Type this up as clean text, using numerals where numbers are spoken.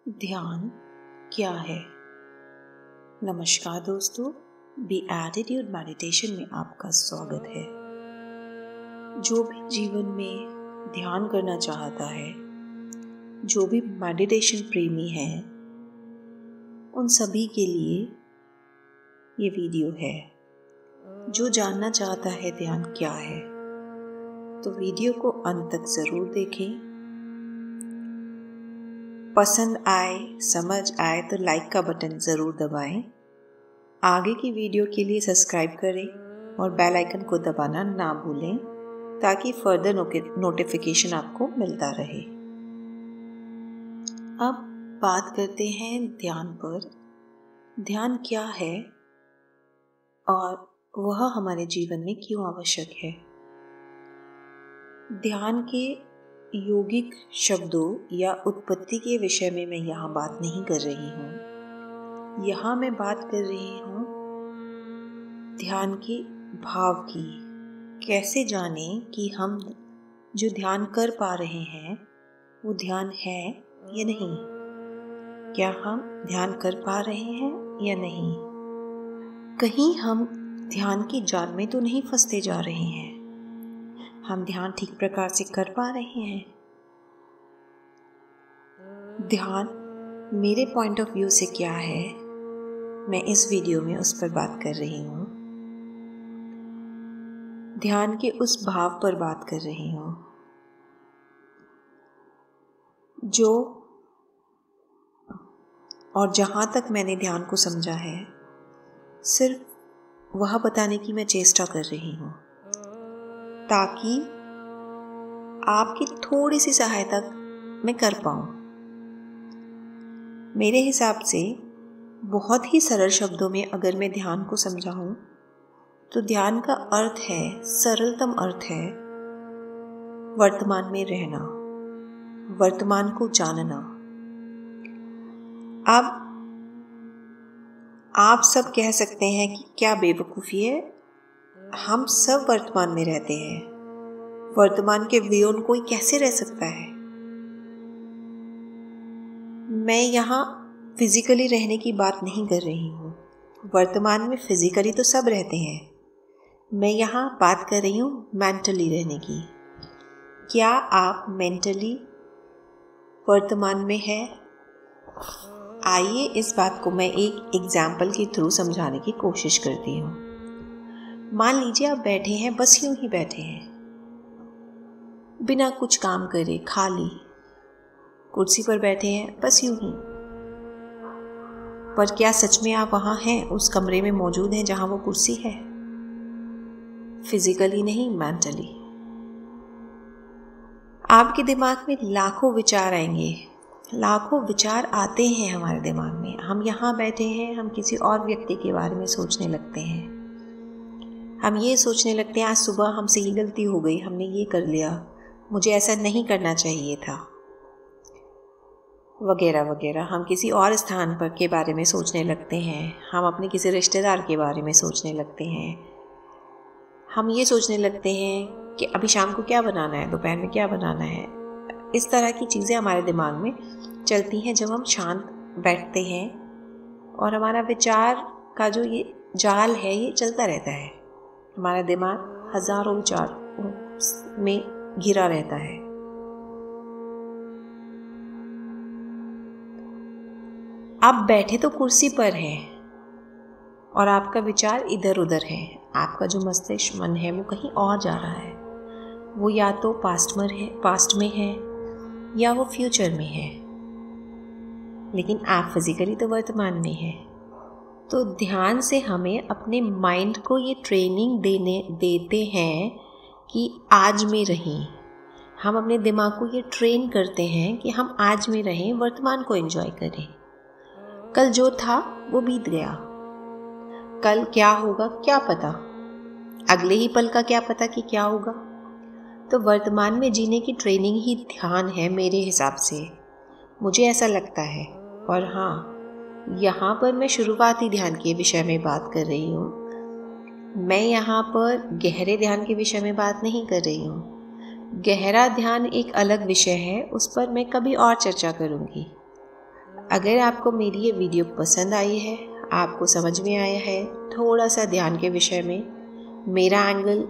ध्यान क्या है? नमस्कार दोस्तों, बी एटीट्यूड मेडिटेशन में आपका स्वागत है। जो भी जीवन में ध्यान करना चाहता है, जो भी मेडिटेशन प्रेमी है, उन सभी के लिए ये वीडियो है। जो जानना चाहता है ध्यान क्या है, तो वीडियो को अंत तक ज़रूर देखें। पसंद आए, समझ आए तो लाइक का बटन ज़रूर दबाएं। आगे की वीडियो के लिए सब्सक्राइब करें और बेल आइकन को दबाना ना भूलें ताकि फर्दर नोटिफिकेशन आपको मिलता रहे। अब बात करते हैं ध्यान पर। ध्यान क्या है और वह हमारे जीवन में क्यों आवश्यक है? ध्यान के योगिक शब्दों या उत्पत्ति के विषय में मैं यहाँ बात नहीं कर रही हूँ। यहाँ मैं बात कर रही हूँ ध्यान के भाव की। कैसे जाने कि हम जो ध्यान कर पा रहे हैं वो ध्यान है या नहीं? क्या हम ध्यान कर पा रहे हैं या नहीं? कहीं हम ध्यान की जाल में तो नहीं फंसते जा रहे हैं? हम ध्यान ठीक प्रकार से कर पा रहे हैं? ध्यान मेरे पॉइंट ऑफ व्यू से क्या है, मैं इस वीडियो में उस पर बात कर रही हूँ। ध्यान के उस भाव पर बात कर रही हूँ जो और जहाँ तक मैंने ध्यान को समझा है, सिर्फ वह बताने की मैं चेष्टा कर रही हूँ ताकि आपकी थोड़ी सी सहायता मैं कर पाऊँ। मेरे हिसाब से बहुत ही सरल शब्दों में अगर मैं ध्यान को समझाऊँ तो ध्यान का अर्थ है, सरलतम अर्थ है, वर्तमान में रहना, वर्तमान को जानना। अब आप सब कह सकते हैं कि क्या बेवकूफ़ी है, हम सब वर्तमान में रहते हैं, वर्तमान के वियोन कोई कैसे रह सकता है? मैं यहाँ फिजिकली रहने की बात नहीं कर रही हूँ। वर्तमान में फिजिकली तो सब रहते हैं, मैं यहाँ बात कर रही हूँ मेंटली रहने की। क्या आप मेंटली वर्तमान में है? आइए इस बात को मैं एक एग्जाम्पल के थ्रू समझाने की कोशिश करती हूँ। मान लीजिए आप बैठे हैं, बस यूं ही बैठे हैं, बिना कुछ काम करे, खाली कुर्सी पर बैठे हैं, बस यूं ही। पर क्या सच में आप वहाँ हैं, उस कमरे में मौजूद हैं जहाँ वो कुर्सी है? फिजिकली नहीं, मेंटली। आपके दिमाग में लाखों विचार आएंगे, लाखों विचार आते हैं हमारे दिमाग में। हम यहाँ बैठे हैं, हम किसी और व्यक्ति के बारे में सोचने लगते हैं। हम ये सोचने लगते हैं आज सुबह हमसे ये गलती हो गई, हमने ये कर लिया, मुझे ऐसा नहीं करना चाहिए था, वगैरह वगैरह। हम किसी और स्थान पर के बारे में सोचने लगते हैं, हम अपने किसी रिश्तेदार के बारे में सोचने लगते हैं। हम ये सोचने लगते हैं कि अभी शाम को क्या बनाना है, दोपहर में क्या बनाना है। इस तरह की चीज़ें हमारे दिमाग में चलती हैं जब हम शांत बैठते हैं और हमारा विचार का जो ये जाल है ये चलता रहता है। हमारा दिमाग हज़ारों विचार में घिरा रहता है। आप बैठे तो कुर्सी पर हैं और आपका विचार इधर उधर है। आपका जो मस्तिष्क मन है वो कहीं और जा रहा है। वो या तो पास्ट में है या वो फ्यूचर में है, लेकिन आप फिजिकली तो वर्तमान में हैं। तो ध्यान से हमें अपने माइंड को ये ट्रेनिंग देते हैं कि आज में रहें। हम अपने दिमाग को ये ट्रेन करते हैं कि हम आज में रहें, वर्तमान को एंजॉय करें। कल जो था वो बीत गया, कल क्या होगा क्या पता, अगले ही पल का क्या पता कि क्या होगा। तो वर्तमान में जीने की ट्रेनिंग ही ध्यान है मेरे हिसाब से, मुझे ऐसा लगता है। और हाँ, यहाँ पर मैं शुरुआती ध्यान के विषय में बात कर रही हूँ। मैं यहाँ पर गहरे ध्यान के विषय में बात नहीं कर रही हूँ। गहरा ध्यान एक अलग विषय है, उस पर मैं कभी और चर्चा करूँगी। अगर आपको मेरी ये वीडियो पसंद आई है, आपको समझ में आया है, थोड़ा सा ध्यान के विषय में, मेरा एंगल